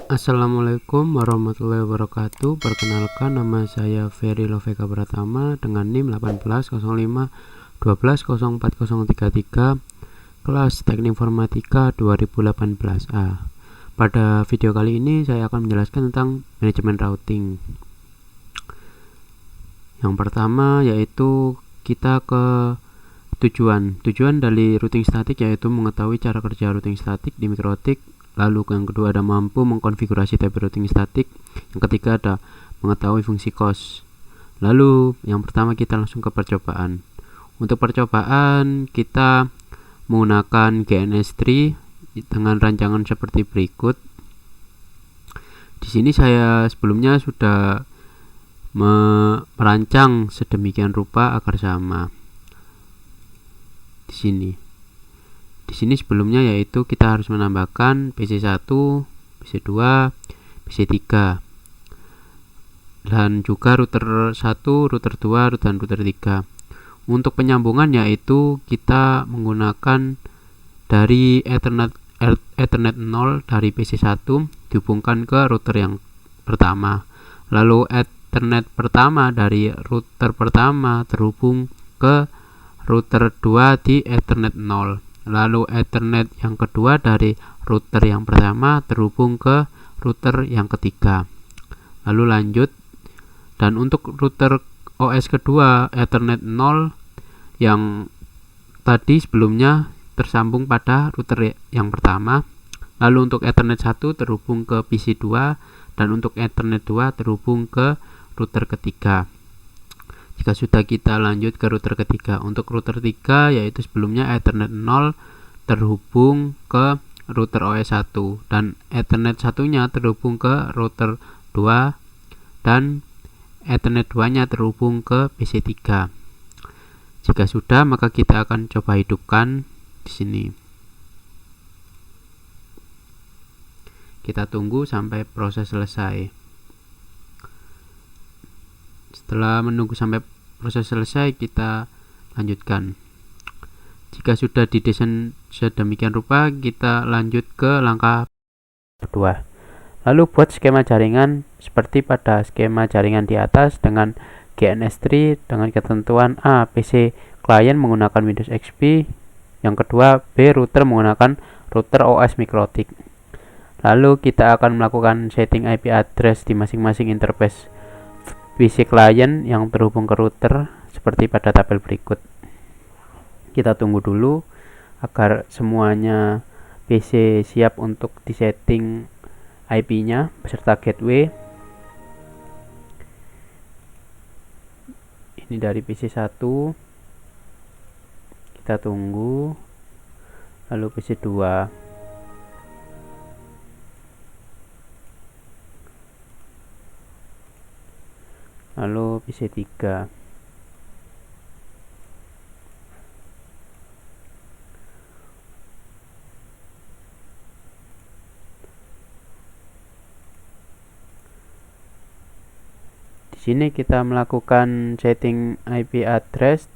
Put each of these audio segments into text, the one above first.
Assalamualaikum warahmatullahi wabarakatuh. Perkenalkan, nama saya Ferry Loveka Pratama dengan NIM 180512014033, kelas Teknik Informatika 2018A. Pada video kali ini saya akan menjelaskan tentang manajemen routing. Yang pertama yaitu kita ke tujuan dari routing statik, yaitu mengetahui cara kerja routing statik di mikrotik. Lalu yang kedua ada mampu mengkonfigurasi type routing statik. Yang ketiga ada mengetahui fungsi COS. Lalu yang pertama kita langsung ke percobaan. Untuk percobaan kita menggunakan GNS3 dengan rancangan seperti berikut. Di sini saya sebelumnya sudah merancang sedemikian rupa agar sama. Di sini sebelumnya yaitu kita harus menambahkan PC1, PC2, PC3 dan juga router 1, router 2 dan router 3. Untuk penyambungan yaitu kita menggunakan dari Ethernet 0 dari PC1 dihubungkan ke router yang pertama. Lalu Ethernet pertama dari router pertama terhubung ke router 2 di Ethernet 0. Lalu Ethernet yang kedua dari router yang pertama terhubung ke router yang ketiga. Lalu lanjut, dan untuk router OS kedua Ethernet 0 yang tadi sebelumnya tersambung pada router yang pertama. Lalu untuk Ethernet 1 terhubung ke PC2 dan untuk Ethernet 2 terhubung ke router ketiga. Jika sudah, kita lanjut ke router ketiga. Untuk router 3 yaitu sebelumnya Ethernet 0 terhubung ke router OS 1 dan Ethernet 1-nya terhubung ke router 2 dan Ethernet 2-nya terhubung ke PC3. Jika sudah, maka kita akan coba hidupkan di sini. Kita tunggu sampai proses selesai. Setelah menunggu sampai proses selesai, kita lanjutkan. Jika sudah didesain sedemikian rupa, kita lanjut ke langkah kedua. Lalu buat skema jaringan seperti pada skema jaringan di atas dengan GNS3 dengan ketentuan A. PC klien menggunakan Windows XP. Yang kedua, B. Router menggunakan router OS mikrotik. Lalu kita akan melakukan setting IP address di masing-masing interface PC klien yang terhubung ke router seperti pada tabel berikut. Kita tunggu dulu agar semuanya PC siap untuk disetting IP-nya beserta gateway. Ini dari PC1. Kita tunggu. Lalu PC2. Lalu PC3. Di sini kita melakukan setting IP address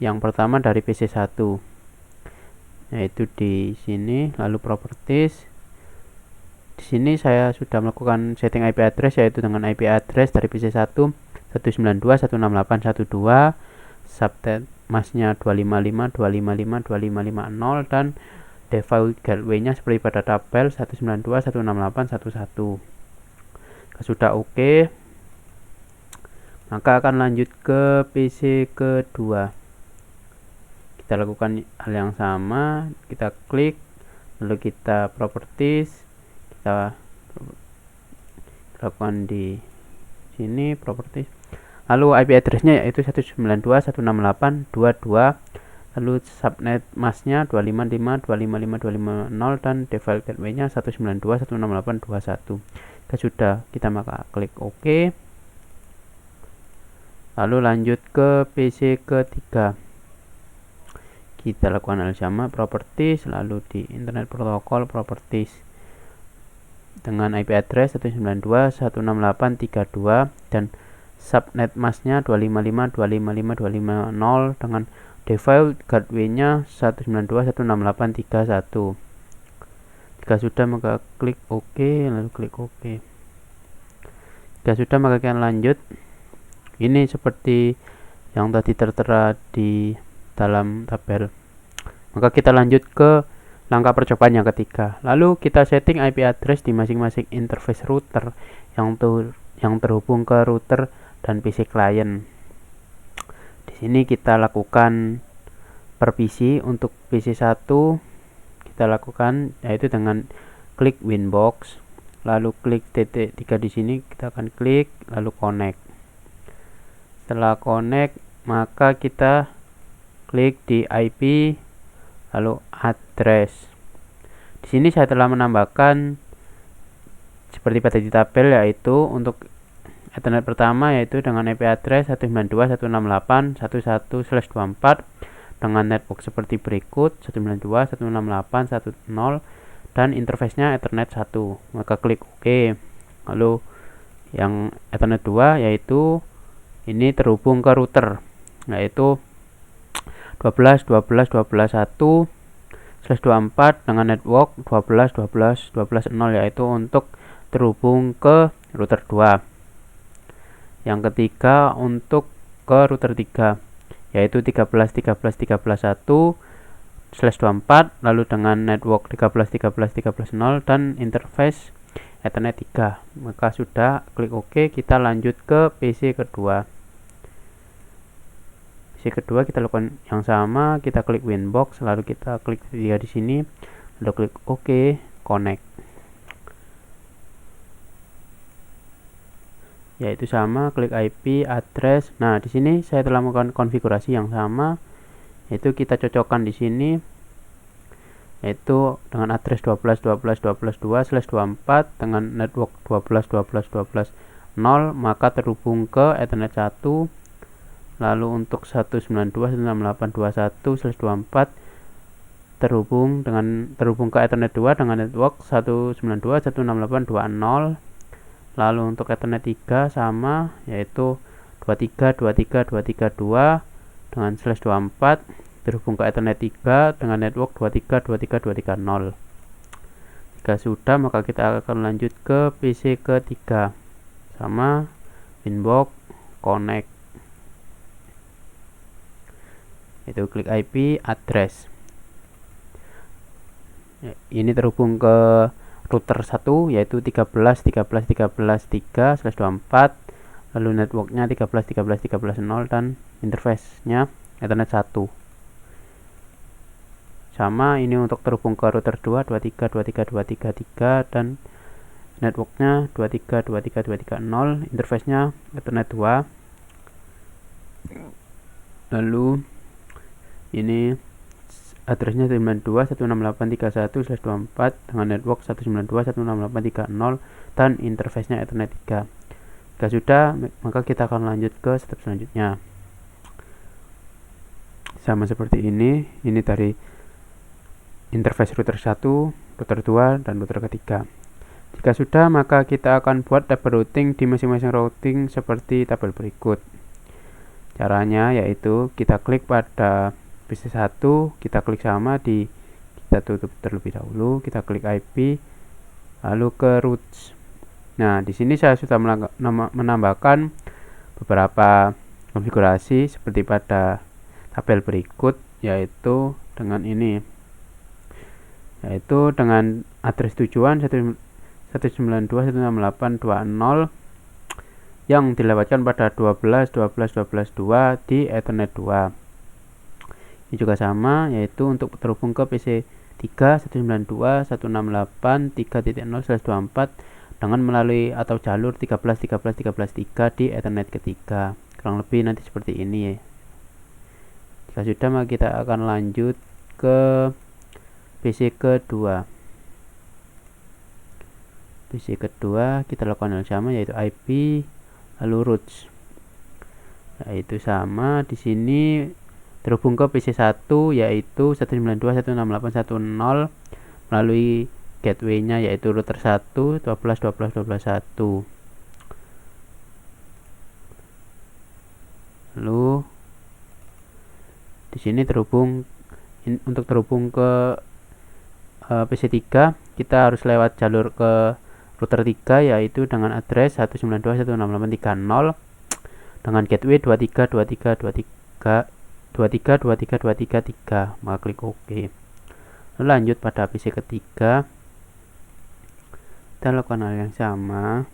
yang pertama dari PC1, yaitu di sini. Lalu properties. Di sini saya sudah melakukan setting IP address yaitu dengan IP address dari PC1 192.168.1.2, subnet masnya 255.255.255.0 dan default gateway-nya seperti pada tabel 192.168.1.1. Sudah oke, maka akan lanjut ke PC kedua. Kita lakukan hal yang sama, kita klik, lalu kita properties, kita lakukan di sini properties. Lalu IP address-nya yaitu 192.168.2.2, lalu subnet masnya 255.255.255.0 dan default gateway-nya 192.168.2.1. Jika sudah, kita maka klik OK. Lalu lanjut ke PC ketiga. Kita lakukan hal sama, properties, lalu di internet protocol properties dengan IP address 192.168.3.2 dan subnet masnya 255.255.255.0 dengan default gateway-nya 192.168.3.1. Jika sudah maka klik OK, lalu klik OK. Jika sudah maka kita lanjut. Ini seperti yang tadi tertera di dalam tabel. Maka kita lanjut ke langkah percobaan yang ketiga. Lalu kita setting IP address di masing-masing interface router yang terhubung ke router dan PC client. Di sini kita lakukan per PC. Untuk PC 1 kita lakukan yaitu dengan klik Winbox, lalu klik titik 3 di sini, kita akan klik lalu connect. Setelah connect maka kita klik di IP lalu address. Di sini saya telah menambahkan seperti pada di tabel, yaitu untuk Ethernet pertama yaitu dengan IP address 192.168.1.1/24 dengan network seperti berikut: 192.168.1.0 dan interface-nya Ethernet 1. Maka klik OK. Lalu yang Ethernet 2 yaitu ini terhubung ke router yaitu 12.12.12.1/24 dengan network 12.12.12.0 yaitu untuk terhubung ke router 2. Yang ketiga untuk ke router 3 yaitu 13.13.13.1/24 lalu dengan network 13.13.13.0 dan interface Ethernet 3. Maka sudah, klik OK. Kita lanjut ke PC kedua. PC kedua kita lakukan yang sama, kita klik Winbox, lalu kita klik 3 di sini, lalu klik OK, connect. Yaitu sama, klik IP address. Nah, di sini saya telah melakukan konfigurasi yang sama, yaitu kita cocokkan di sini yaitu dengan address 12.12.12.2/24 dengan network 12.12.12.0 maka terhubung ke Ethernet 1. Lalu untuk 192.168.21/24 terhubung ke Ethernet 2 dengan network 192.168.2.0. Lalu untuk Ethernet 3 sama, yaitu 23.23.23.2 dengan /24 terhubung ke Ethernet 3 dengan network 23.23.23.0. Jika sudah maka kita akan lanjut ke PC ketiga, sama Winbox, connect. Itu klik IP address. Ini terhubung ke router 1 yaitu 13.13.13.3/24, lalu networknya 13.13.13.0 dan interface-nya Ethernet 1. Sama, ini untuk terhubung ke router 2 23.23.23.3 dan networknya 23.23.23.0, interface-nya Ethernet 2. Lalu ini addressnya 92.168.31/24 dengan network 192.168.3.0 dan interface-nya Ethernet 3. Jika sudah maka kita akan lanjut ke step selanjutnya. Sama seperti ini dari interface router 1, router 2 dan router ketiga. Jika sudah maka kita akan buat tabel routing di masing-masing routing seperti tabel berikut. Caranya yaitu kita klik pada PC 1, kita klik sama kita tutup terlebih dahulu, kita klik IP lalu ke routes. Nah, di sini saya sudah menambahkan beberapa konfigurasi seperti pada tabel berikut, yaitu dengan ini, yaitu dengan address tujuan 192.168.2.0 yang dilewatkan pada 12.12.12.2 di Ethernet 2. Ini juga sama, yaitu untuk terhubung ke PC 3 192.168.3.0/24 dengan melalui atau jalur 13.13.13.3 di Ethernet ketiga. Kurang lebih nanti seperti ini ya. Jika sudah maka kita akan lanjut ke PC kedua. PC kedua kita lakukan hal sama, yaitu IP lalu routes. Yaitu sama, di sini terhubung ke PC 1 yaitu 192.168.1.0 melalui gateway-nya yaitu router 1 12.12.12.1. Lalu di sini untuk terhubung ke PC 3 kita harus lewat jalur ke router 3, yaitu dengan address 192.168.3.0 dengan gateway 23.23.23.23.23.23.3, maka klik OK. Lalu lanjut pada PC ketiga, kita lakukan hal yang sama,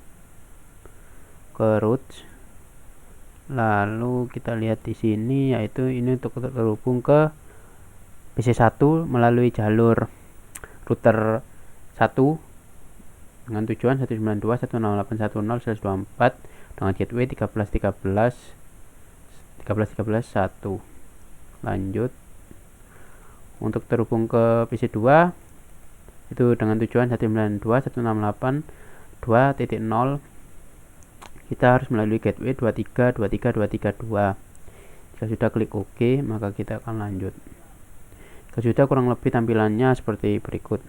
ke root. Lalu kita lihat di sini, yaitu ini untuk terhubung ke PC 1 melalui jalur router 1 dengan tujuan 192.168.1.0/24 dengan gateway 13.13.1. Lanjut untuk terhubung ke PC 2 itu dengan tujuan 192.168.2.0, kita harus melalui gateway 23.23.23.2. Jika sudah klik OK, maka kita akan lanjut. Jika sudah, kurang lebih tampilannya seperti berikut.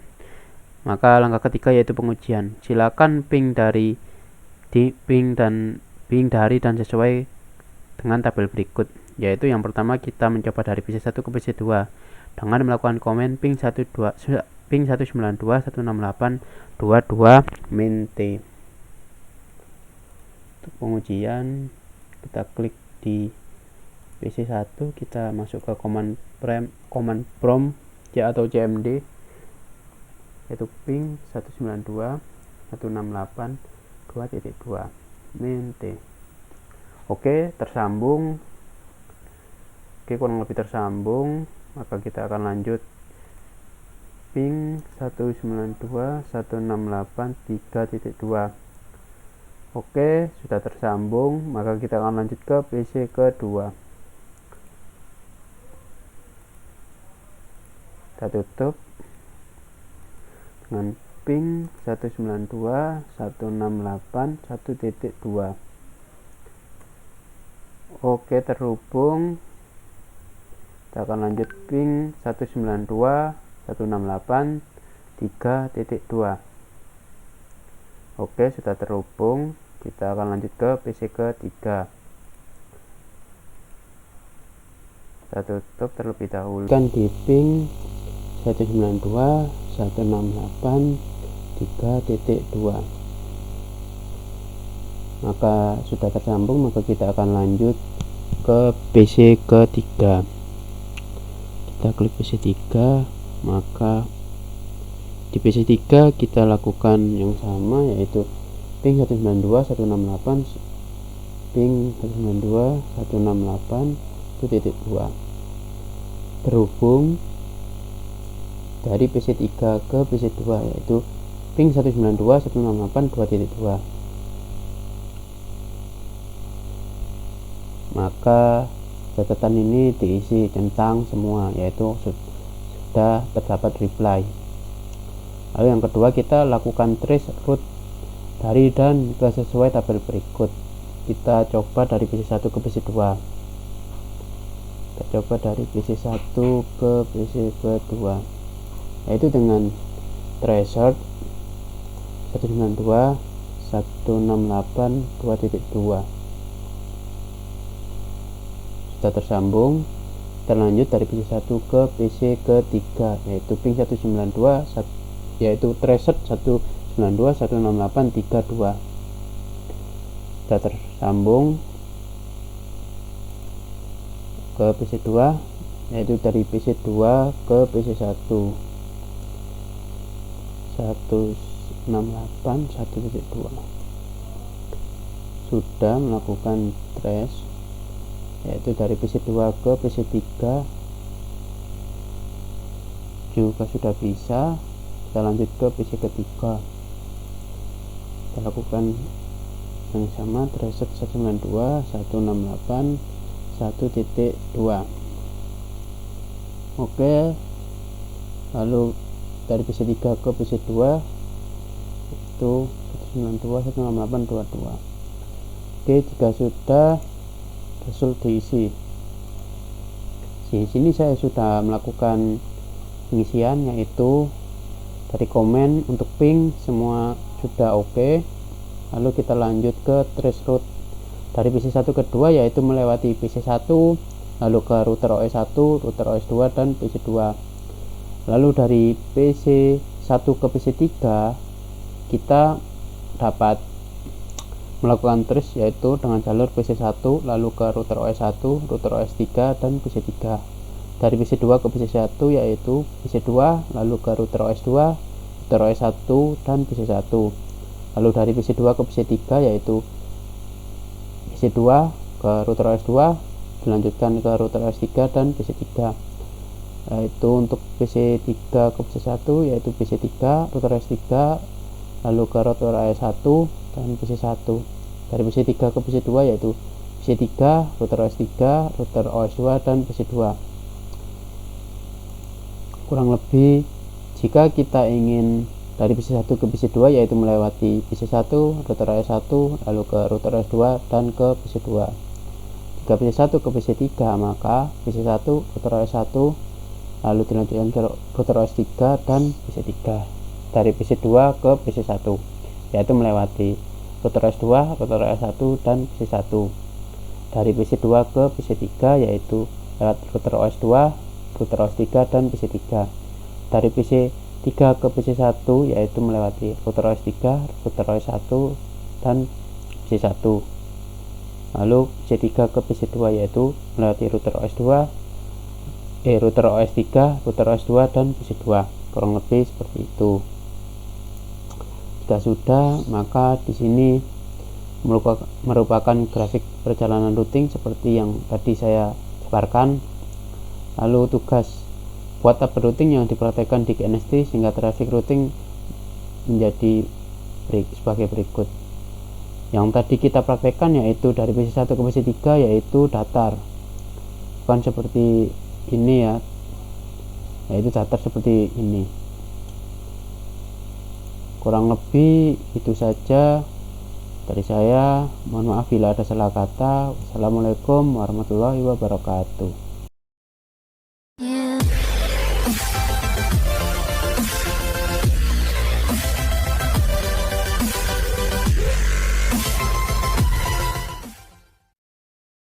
Maka langkah ketiga yaitu pengujian. Silakan ping dari dan sesuai dengan tabel berikut, yaitu yang pertama kita mencoba dari PC 1 ke PC 2 dengan melakukan komen ping 192.168.22 min T. Untuk pengujian, kita klik di PC 1, kita masuk ke command prompt atau cmd, yaitu ping 192.168.2.2 min T. Oke, tersambung. Oke, kurang lebih tersambung. Maka kita akan lanjut ping 192.168.3.2. Oke, sudah tersambung, maka kita akan lanjut ke PC kedua. Kita tutup dengan ping 192.168.1.2. Oke, terhubung. Kita akan lanjut ping 192.168.3.2. Oke, sudah terhubung. Kita akan lanjut ke PC ketiga. Kita tutup terlebih dahulu. Kan di ping 192.168.3.2. Maka sudah tersambung, maka kita akan lanjut ke PC ketiga. Kita klik PC 3, maka di PC 3 kita lakukan yang sama, yaitu ping 192.168 ping 192.168.2. Terhubung dari PC 3 ke PC 2, yaitu ping 192.168.2.2. Maka catatan ini diisi tentang semua, yaitu sudah terdapat reply. Lalu yang kedua, kita lakukan trace route dari dan ke sesuai tabel berikut. Kita coba dari PC 1 ke PC 2. Kita coba dari PC 1 ke PC kedua, yaitu dengan tracer 192.168.2.2. Sudah tersambung. Kita lanjut dari PC 1 ke PC ketiga, yaitu ping 192, yaitu tracer 192.168.3.2. Sudah tersambung ke PC 2, yaitu dari PC 2 ke PC 1 168.1.2. Sudah melakukan trace, yaitu dari PC 2 ke PC 3 juga sudah bisa. Kita lanjut ke PC ketiga. Kita lakukan yang sama, tracer 192.168.1.2. Oke, lalu dari PC 3 ke PC 2 itu 192.168.2.2. Oke, jika sudah, result diisi. Di sini saya sudah melakukan pengisian, yaitu dari komen untuk ping semua sudah oke. Lalu kita lanjut ke trace route dari PC 1 ke 2, yaitu melewati PC 1, lalu ke router OS 1, router OS 2, dan PC 2. Lalu dari PC 1 ke PC3 kita dapat melakukan trace yaitu dengan jalur PC1 lalu ke router OS1, router OS3 dan PC3. Dari PC2 ke PC1 yaitu PC2 lalu ke router OS2, router OS1 dan PC1. Lalu dari PC2 ke PC3 yaitu PC2 ke router OS2 dilanjutkan ke router OS3 dan PC3. Yaitu untuk PC3 ke PC1 yaitu PC3, router OS3 lalu ke router OS1 dan PC1. Dari PC3 ke PC2 yaitu PC3, router OS3, router OS2 dan PC2. Kurang lebih jika kita ingin dari PC1 ke PC2 yaitu melewati PC1, router OS1 lalu ke router OS2 dan ke PC2. Jika PC1 ke PC3 maka PC1, router OS1 lalu dilanjutkan ke router OS3 dan PC3. Dari PC2 ke PC1 yaitu melewati router OS2, router OS1 dan PC1. Dari PC2 ke PC3 yaitu lewat router OS2, router OS3 dan PC3. Dari PC3 ke PC1 yaitu melewati router OS3, router OS1 dan PC1. Lalu PC3 ke PC2 yaitu melewati router OS2, router OS3, router OS2 dan PC2. Kurang lebih seperti itu. Jika sudah, maka di sini merupakan grafik perjalanan routing seperti yang tadi saya jabarkan. Lalu tugas buat tabel routing yang dipraktekkan di KNST sehingga traffic routing menjadi sebagai berikut. Yang tadi kita praktekkan yaitu dari PC1 ke PC3 yaitu datar, bukan seperti ini ya, yaitu datar seperti ini. Kurang lebih itu saja dari saya. Mohon maaf bila ada salah kata. Wassalamualaikum warahmatullahi wabarakatuh.